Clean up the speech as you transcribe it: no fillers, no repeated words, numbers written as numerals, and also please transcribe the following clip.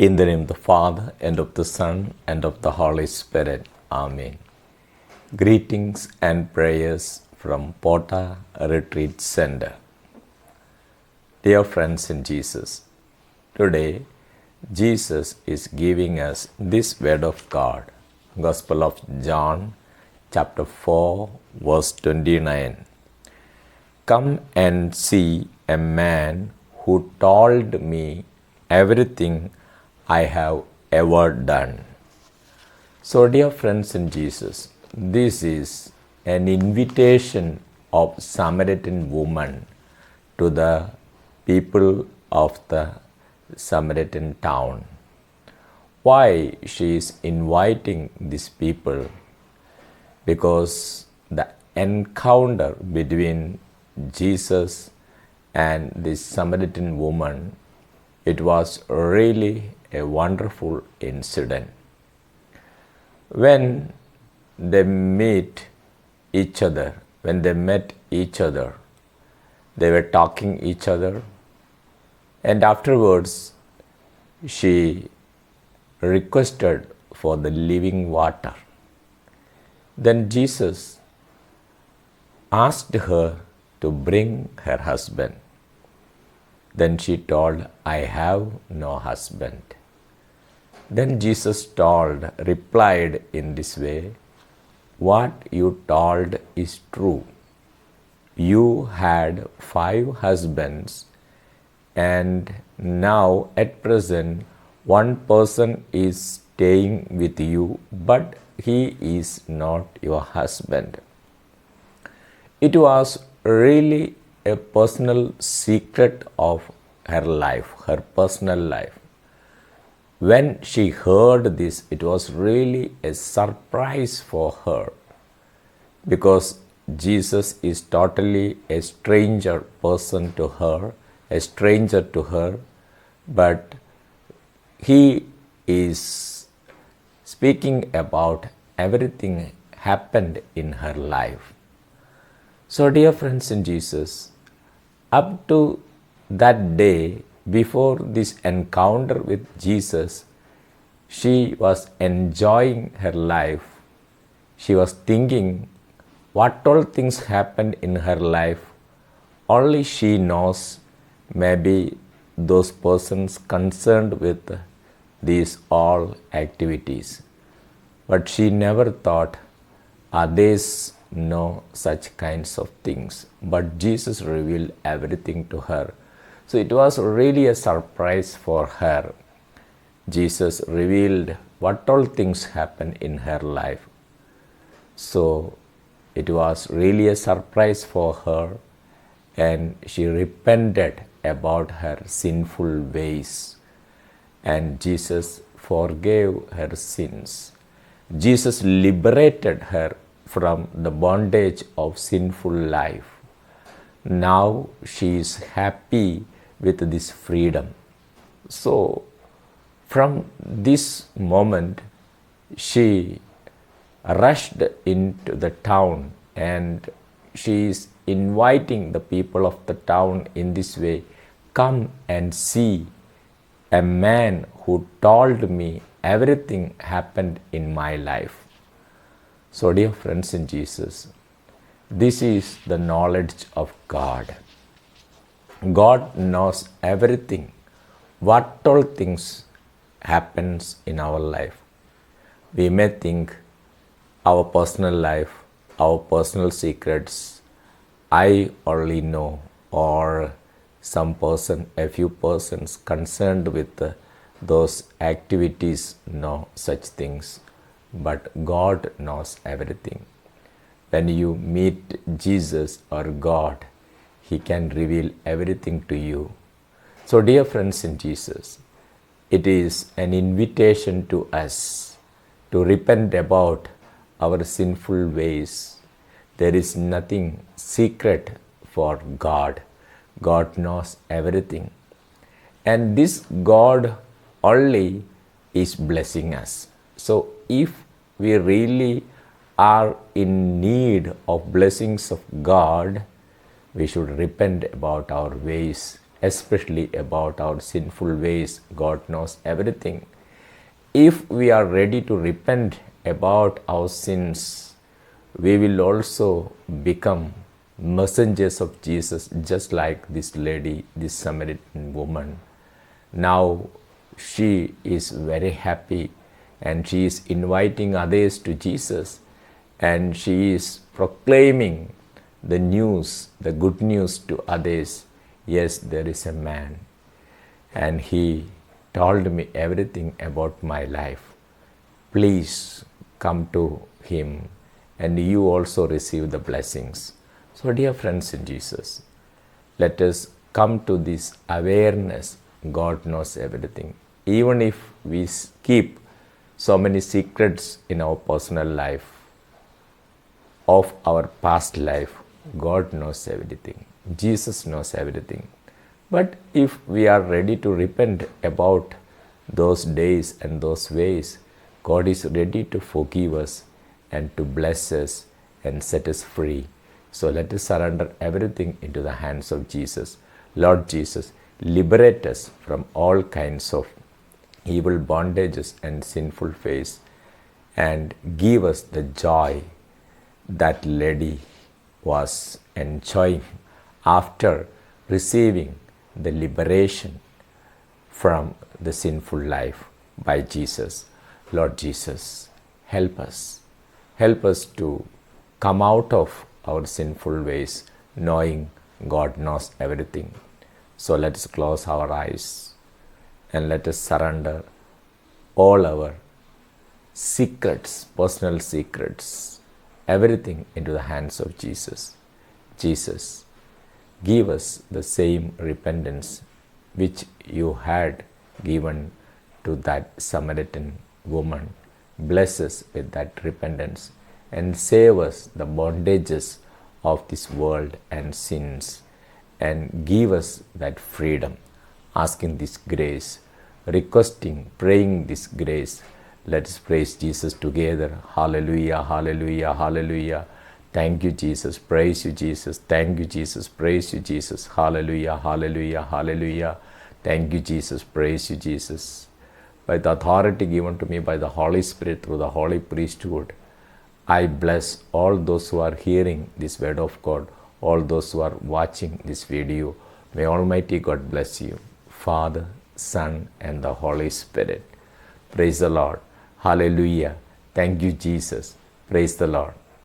In the name of the Father, and of the Son, and of the Holy Spirit. Amen. Greetings and prayers from Porta Retreat Center. Dear friends in Jesus, today Jesus is giving us this word of God. Gospel of John, chapter 4, verse 29. Come and see a man who told me everything I have ever done. So, dear friends in Jesus, this is an invitation of Samaritan woman to the people of the Samaritan town. Why she is inviting these people? Because the encounter between Jesus and this Samaritan woman, it was really a wonderful incident. When they met each other, they were talking each other, and afterwards she requested for the living water. Then Jesus asked her to bring her husband. Then she told, I have no husband. Then Jesus replied in this way, what you told is true. You had 5 husbands, and now at present one person is staying with you, but he is not your husband. It was really a personal secret of her life, her personal life. When she heard this, it was really a surprise for her, because Jesus is totally a stranger to her, but he is speaking about everything happened in her life. So, dear friends in Jesus, up to that day, before this encounter with Jesus, she was enjoying her life. She was thinking what all things happened in her life. Only she knows, maybe those persons concerned with these all activities. But she never thought others know such kinds of things. But Jesus revealed everything to her. So it was really a surprise for her. Jesus revealed what all things happened in her life. So it was really a surprise for her, and she repented about her sinful ways, and Jesus forgave her sins. Jesus liberated her from the bondage of sinful life. Now she is happy with this freedom. So from this moment, she rushed into the town, and she is inviting the people of the town in this way, come and see a man who told me everything happened in my life. So, dear friends in Jesus, this is the knowledge of God. God knows everything, what all things happens in our life. We may think our personal life, our personal secrets, I only know, or a few persons concerned with those activities know such things. But God knows everything. When you meet Jesus or God, He can reveal everything to you. So, dear friends in Jesus, it is an invitation to us to repent about our sinful ways. There is nothing secret for God. God knows everything. And this God only is blessing us. So, if we really are in need of blessings of God, we should repent about our ways especially about our sinful ways. God knows everything. If we are ready to repent about our sins, we will also become messengers of Jesus, just like this lady, this Samaritan woman. Now she is very happy and she is inviting others to Jesus, and she is proclaiming the news, the good news to others. Yes, there is a man, and he told me everything about my life. Please come to him, and you also receive the blessings. So, dear friends in Jesus, let us come to this awareness. God knows everything. Even if we keep so many secrets in our personal life, of our past life, God knows everything. Jesus knows everything. But if we are ready to repent about those days and those ways, God is ready to forgive us and to bless us and set us free. So let us surrender everything into the hands of Jesus. Lord Jesus, liberate us from all kinds of evil bondages and sinful ways, and give us the joy that lady was enjoying after receiving the liberation from the sinful life by Jesus. Lord Jesus, help us. Help us to come out of our sinful ways, knowing God knows everything. So let us close our eyes and let us surrender all our secrets, personal secrets, everything into the hands of Jesus. Jesus, give us the same repentance which you had given to that Samaritan woman. Bless us with that repentance and save us the bondages of this world and sins, and give us that freedom. Asking this grace, requesting, praying this grace. Let us praise Jesus together. Hallelujah, hallelujah, hallelujah. Thank you, Jesus. Praise you, Jesus. Thank you, Jesus. Praise you, Jesus. Hallelujah, hallelujah, hallelujah. Thank you, Jesus. Praise you, Jesus. By the authority given to me by the Holy Spirit through the Holy Priesthood, I bless all those who are hearing this word of God, all those who are watching this video. May Almighty God bless you, Father, Son, and the Holy Spirit. Praise the Lord. Hallelujah. Thank you, Jesus. Praise the Lord.